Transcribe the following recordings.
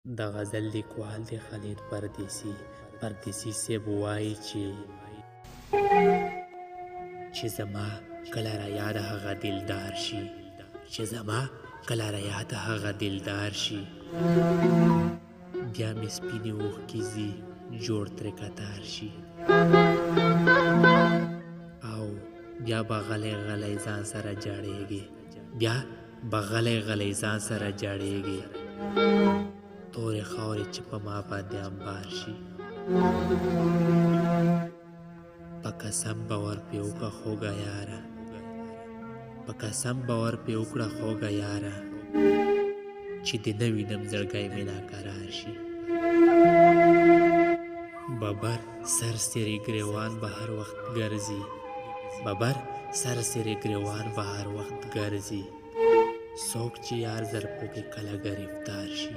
د غزل لیکوال دی خالد پردیسي صاحب وایي چې زما کله را یاد هغه دلدار شي، چې زما کله را یاد هغه دلدار شي، بیا مې سپینې اوښکې ځي جوړ ترې کتار شي، او بیا به غلی غلی ځان سره جاړېږي، بیا به غلی غلی ځان سره جاړېږي، تورې خاورې چې په ما باندې انبار شي. په قسم به ورپې وکړه خوږه یاره، په قسم به ورپې وکړه خوږه یاره، چې دې نه وینم زړګی مې ناقرار شي. ببر سرسري ګریوان به هر وخت ګرځي، ببر سرسري ګریوان به هر وخت ګرځي، څوک چې یار زر پکې کله گرفتار شي.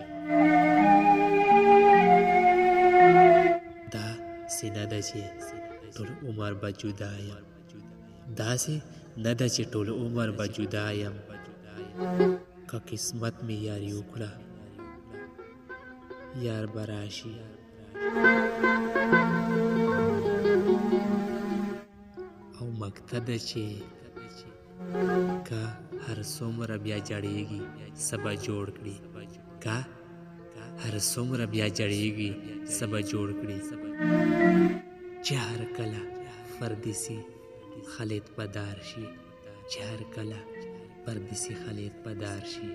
داسې نه ده چې ټول عمر به جدا یم، داسې نه ده چې ټول عمر به جدا یم، که قسمت مې یاري وکړه یار به راشي. او مقطع ده چې که هر څومره بیا جړېږي څه به جوړ کړي، که هر څومره بیا جړېږي څه به جوړ کړي، چې هر کله پردیسي خالد پدار شي، چې هر کله پردیسي خالد پدار شي.